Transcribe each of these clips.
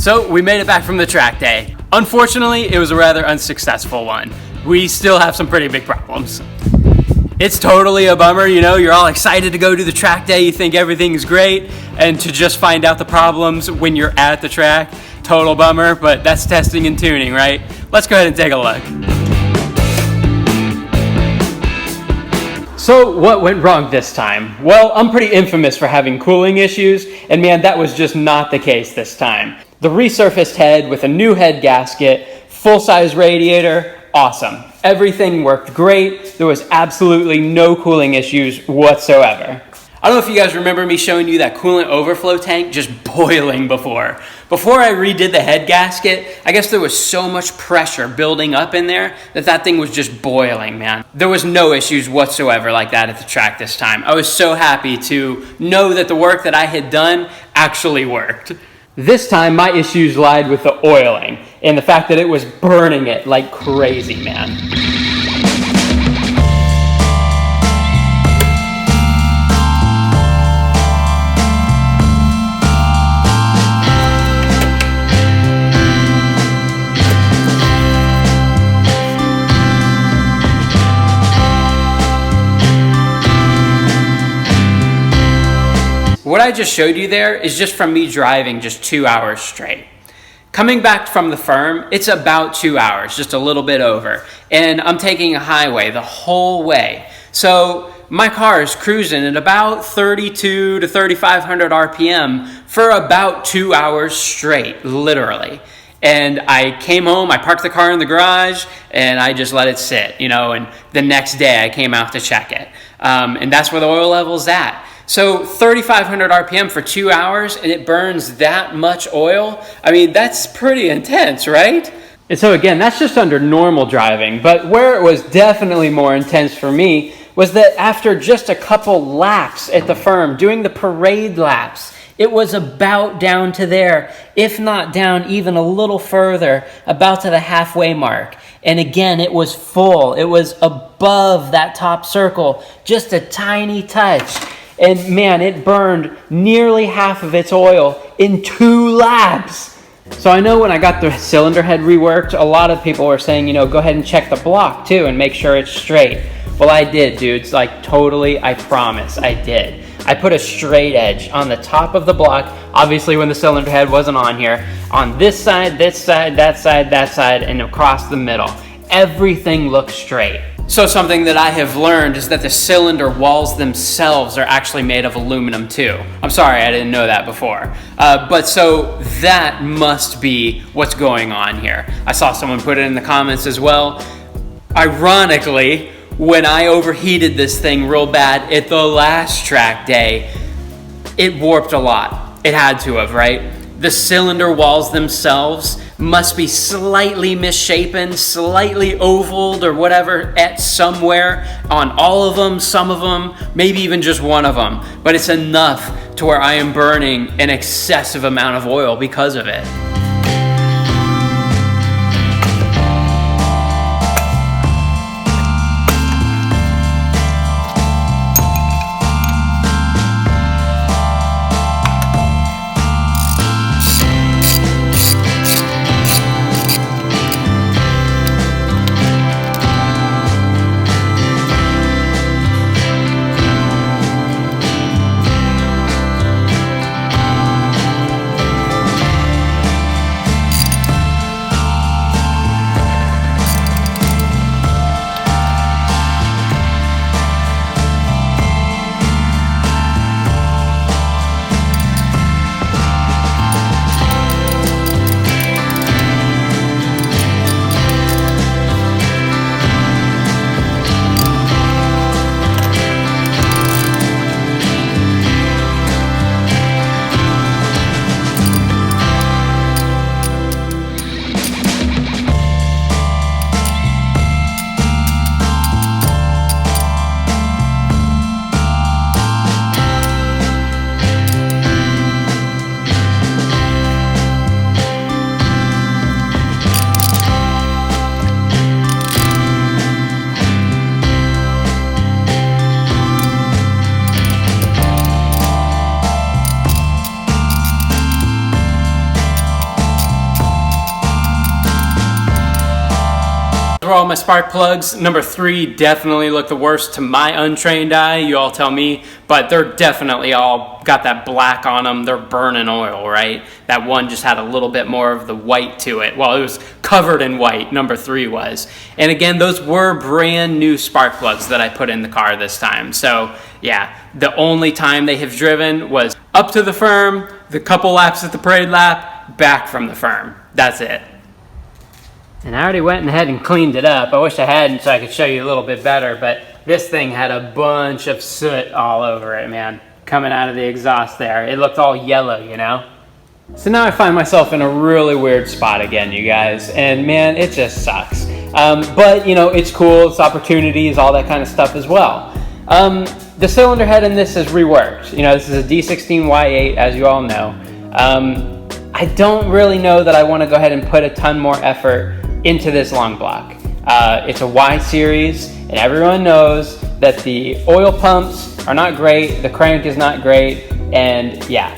So we made it back from the track day. Unfortunately, it was a rather unsuccessful one. We still have some pretty big problems. It's totally a bummer, you know, you're all excited to go to the track day, you think everything's great, and to just find out the problems when you're at the track, total bummer, but that's testing and tuning, right? Let's go ahead and take a look. So what went wrong this time? Well, I'm pretty infamous for having cooling issues, and man, that was just not the case this time. The resurfaced head with a new head gasket, full-size radiator, awesome. Everything worked great. There was absolutely no cooling issues whatsoever. I don't know if you guys remember me showing you that coolant overflow tank just boiling before. Before I redid the head gasket, I guess there was so much pressure building up in there that thing was just boiling, man. There was no issues whatsoever like that at the track this time. I was so happy to know that the work that I had done actually worked. This time, my issues lied with the oiling and the fact that it was burning it like crazy, man. What I just showed you there is just from me driving just 2 hours straight. Coming back from the firm, it's about 2 hours, just a little bit over. And I'm taking a highway the whole way. So my car is cruising at about 32 to 3,500 RPM for about 2 hours straight, literally. And I came home, I parked the car in the garage, and I just let it sit, you know, and the next day I came out to check it. And that's where the oil level's at. So 3,500 RPM for 2 hours and it burns that much oil? I mean, that's pretty intense, right? And so again, that's just under normal driving, but where it was definitely more intense for me was that after just a couple laps at the firm, doing the parade laps, it was about down to there, if not down even a little further, about to the halfway mark. And again, it was full. It was above that top circle, just a tiny touch. And man, it burned nearly half of its oil in 2 laps. So I know when I got the cylinder head reworked, a lot of people were saying, you know, go ahead and check the block too and make sure it's straight. Well, I did, dudes. Like, totally, I promise, I did. I put a straight edge on the top of the block, obviously when the cylinder head wasn't on here, on this side, that side, and across the middle. Everything looked straight. So something that I have learned is that the cylinder walls themselves are actually made of aluminum too. I'm sorry, I didn't know that before. But so that must be what's going on here. I saw someone put it in the comments as well. Ironically, when I overheated this thing real bad at the last track day, it warped a lot. It had to have, right? The cylinder walls themselves must be slightly misshapen, slightly ovaled or whatever at somewhere on all of them, some of them, maybe even just one of them. But it's enough to where I am burning an excessive amount of oil because of it. were all my spark plugs. Number 3 definitely looked the worst to my untrained eye. You all tell me, but they're definitely all got that black on them. They're burning oil, right? That one just had a little bit more of the white to it. Well, it was covered in white, number 3 was. And again, those were brand new spark plugs that I put in the car this time. So yeah, the only time they have driven was up to the firm, the couple laps at the parade lap, back from the firm. That's it. And I already went ahead and cleaned it up. I wish I hadn't so I could show you a little bit better, but this thing had a bunch of soot all over it, man, coming out of the exhaust there. It looked all yellow, you know? So now I find myself in a really weird spot again, you guys, and man, it just sucks. But, you know, it's cool, it's opportunities, all that kind of stuff as well. The cylinder head in this is reworked. You know, this is a D16Y8, as you all know. I don't really know that I want to go ahead and put a ton more effort into this long block. It's a Y series, and everyone knows that the oil pumps are not great, the crank is not great, and yeah.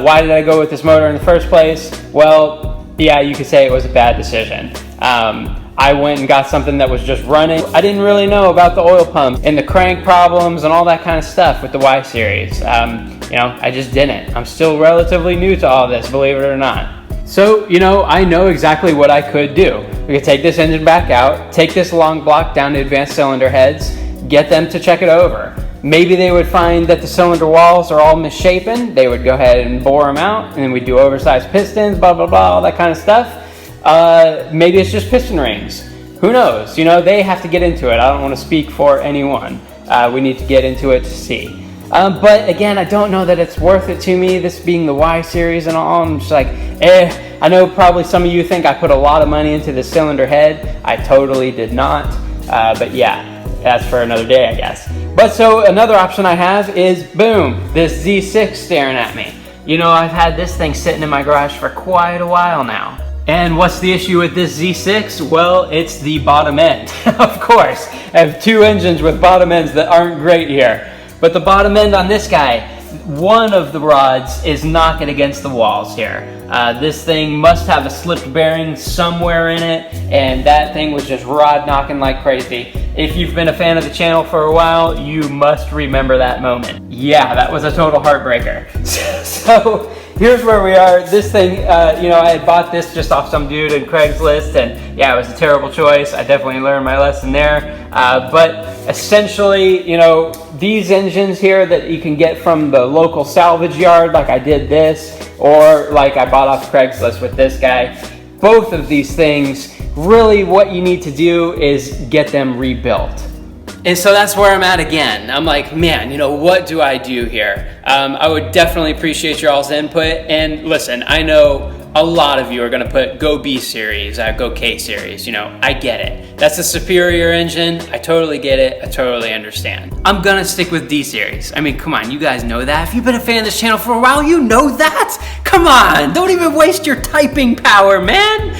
Why did I go with this motor in the first place? Well, yeah, you could say it was a bad decision. I went and got something that was just running. I didn't really know about the oil pumps and the crank problems and all that kind of stuff with the Y series. You know, I just didn't. I'm still relatively new to all this, believe it or not. So, you know, I know exactly what I could do. We could take this engine back out, take this long block down to Advanced Cylinder Heads, get them to check it over. Maybe they would find that the cylinder walls are all misshapen. They would go ahead and bore them out, and then we'd do oversized pistons, blah, blah, blah, all that kind of stuff. Maybe it's just piston rings. Who knows? You know, they have to get into it. I don't want to speak for anyone. We need to get into it to see. But again, I don't know that it's worth it to me, this being the Y series and all. I'm just like, I know probably some of you think I put a lot of money into the cylinder head. I totally did not. But yeah, that's for another day, I guess. But so another option I have is, boom, this Z6 staring at me. You know, I've had this thing sitting in my garage for quite a while now. And what's the issue with this Z6? Well, it's the bottom end. Of course, I have 2 engines with bottom ends that aren't great here. But the bottom end on this guy, one of the rods is knocking against the walls here. This thing must have a slipped bearing somewhere in it, and that thing was just rod knocking like crazy. If you've been a fan of the channel for a while, you must remember that moment. Yeah, that was a total heartbreaker. So here's where we are. This thing, you know, I had bought this just off some dude in Craigslist, and yeah, it was a terrible choice. I definitely learned my lesson there. But essentially, you know, these engines here that you can get from the local salvage yard, like I did this, or like I bought off Craigslist with this guy, both of these things, really what you need to do is get them rebuilt. And so that's where I'm at again. I'm like, man, you know, what do I do here? I would definitely appreciate your all's input. And listen, I know a lot of you are going to put go B series, go K series. You know, I get it. That's a superior engine. I totally get it. I totally understand. I'm going to stick with D series. I mean, come on, you guys know that. If you've been a fan of this channel for a while, you know that. Come on, don't even waste your typing power, man.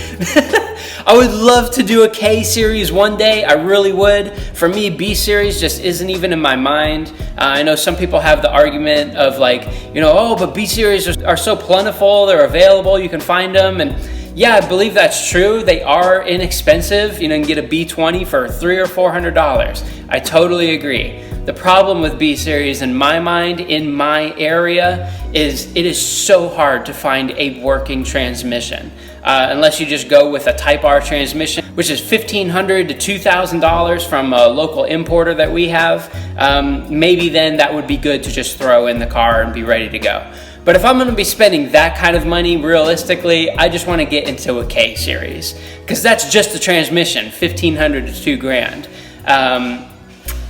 I would love to do a K series one day. I really would. For me, B series just isn't even in my mind. I know some people have the argument of like, you know, oh, but B series are so plentiful. They're available. You can find them. And yeah, I believe that's true. They are inexpensive. You know, you can get a B20 for $300 or $400. I totally agree. The problem with B series in my mind, in my area, is it is so hard to find a working transmission. Unless you just go with a Type R transmission, which is $1,500 to $2,000 from a local importer that we have, maybe then that would be good to just throw in the car and be ready to go. But if I'm going to be spending that kind of money, realistically, I just want to get into a K series, because that's just the transmission, $1,500 to $2,000.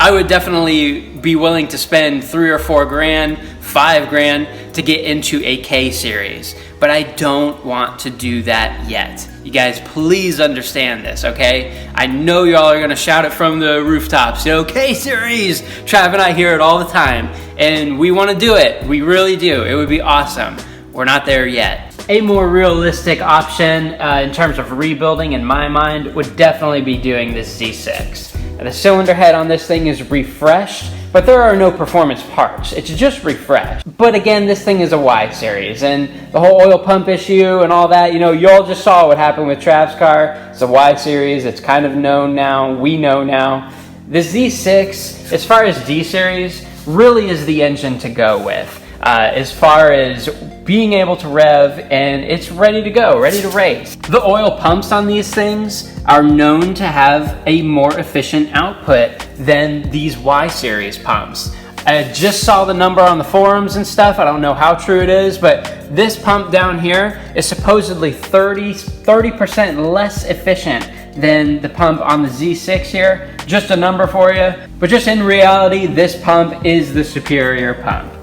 I would definitely be willing to spend $3 or $4 grand, $5 grand to get into a K series, but I don't want to do that yet. You guys, please understand this, okay? I know y'all are going to shout it from the rooftops, you know, K series. Trav and I hear it all the time, and we want to do it. We really do. It would be awesome. We're not there yet. A more realistic option in terms of rebuilding, in my mind, would definitely be doing this Z6. The cylinder head on this thing is refreshed, but there are no performance parts. It's just refresh. But again, this thing is a Y series, and the whole oil pump issue and all that, you know, you all just saw what happened with Trav's car. It's a Y series. It's kind of known now. We know now. The Z6, as far as D series, really is the engine to go with. As far as being able to rev, and it's ready to go, ready to race. The oil pumps on these things are known to have a more efficient output than these Y series pumps. I just saw the number on the forums and stuff. I don't know how true it is, but this pump down here is supposedly 30% less efficient than the pump on the Z6 here. Just a number for you. But just in reality, this pump is the superior pump.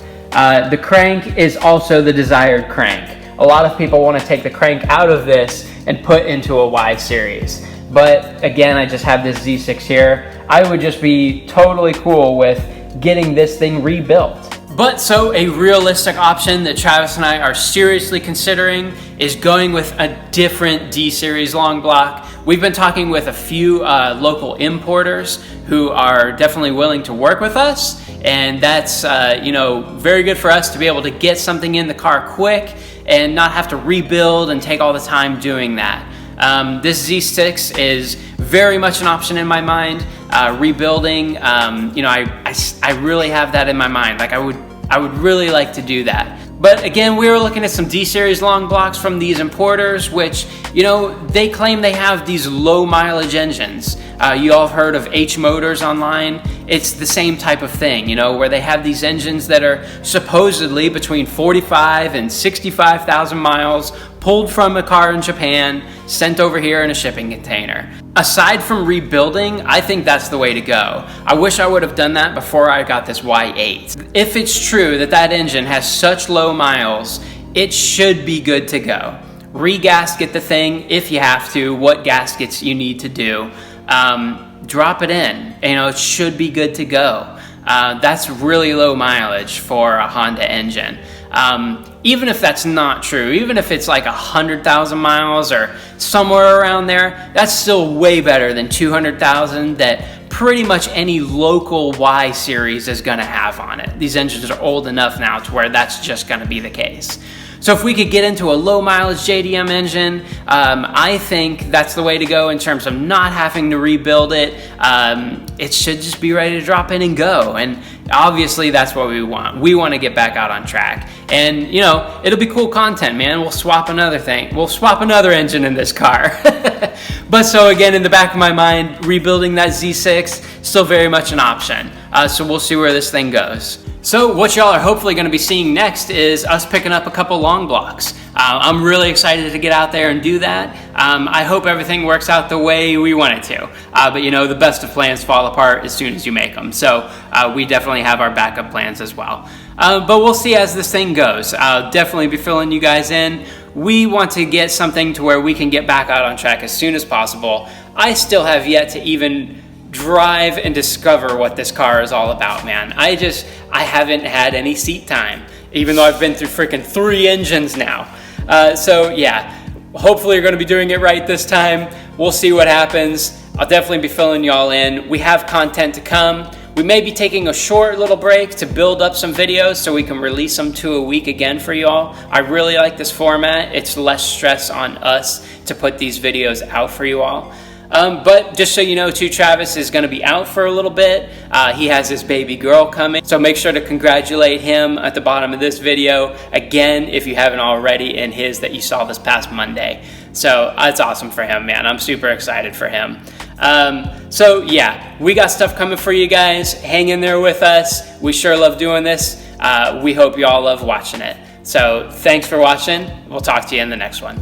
The crank is also the desired crank. A lot of people want to take the crank out of this and put into a Y series. But again, I just have this Z6 here. I would just be totally cool with getting this thing rebuilt. But so a realistic option that Travis and I are seriously considering is going with a different D series long block. We've been talking with a few local importers who are definitely willing to work with us, and that's very good for us to be able to get something in the car quick and not have to rebuild and take all the time doing that. This Z6 is very much an option in my mind. Rebuilding, I really have that in my mind. Like I would really like to do that. But again, we were looking at some D-Series long blocks from these importers, which, they claim they have these low mileage engines. You all have heard of H Motors online. It's the same type of thing, where they have these engines that are supposedly between 45 and 65,000 miles, pulled from a car in Japan, sent over here in a shipping container. Aside from rebuilding, I think that's the way to go. I wish I would have done that before I got this Y8. If it's true that that engine has such low miles, it should be good to go. Re-gasket the thing if you have to, what gaskets you need to do. Drop it in. It should be good to go. That's really low mileage for a Honda engine. Even if that's not true, even if it's like 100,000 miles or somewhere around there, that's still way better than 200,000 that pretty much any local Y series is going to have on it. These engines are old enough now to where that's just going to be the case. So if we could get into a low mileage JDM engine, I think that's the way to go in terms of not having to rebuild it. It should just be ready to drop in and go. And obviously that's what we want. We want to get back out on track. And it'll be cool content, man. We'll swap another thing. We'll swap another engine in this car. But so again, in the back of my mind, rebuilding that Z6, still very much an option. So we'll see where this thing goes. So what y'all are hopefully going to be seeing next is us picking up a couple long blocks. I'm really excited to get out there and do that. I hope everything works out the way we want it to. But the best of plans fall apart as soon as you make them. So we definitely have our backup plans as well. But we'll see as this thing goes. I'll definitely be filling you guys in. We want to get something to where we can get back out on track as soon as possible. I still have yet to even drive and discover what this car is all about, man. I haven't had any seat time, even though I've been through freaking 3 engines now. So yeah, hopefully you're going to be doing it right this time. We'll see what happens. I'll definitely be filling y'all in. We have content to come. We may be taking a short little break to build up some videos so we can release them 2 a week again for y'all. I really like this format. It's less stress on us to put these videos out for you all. But just so you know too, Travis is going to be out for a little bit. He has his baby girl coming, so make sure to congratulate him at the bottom of this video again if you haven't already in his that you saw this past Monday. So it's awesome for him, man. I'm super excited for him. So yeah, we got stuff coming for you guys. Hang in there with us. We sure love doing this. We hope you all love watching it. So thanks for watching. We'll talk to you in the next one.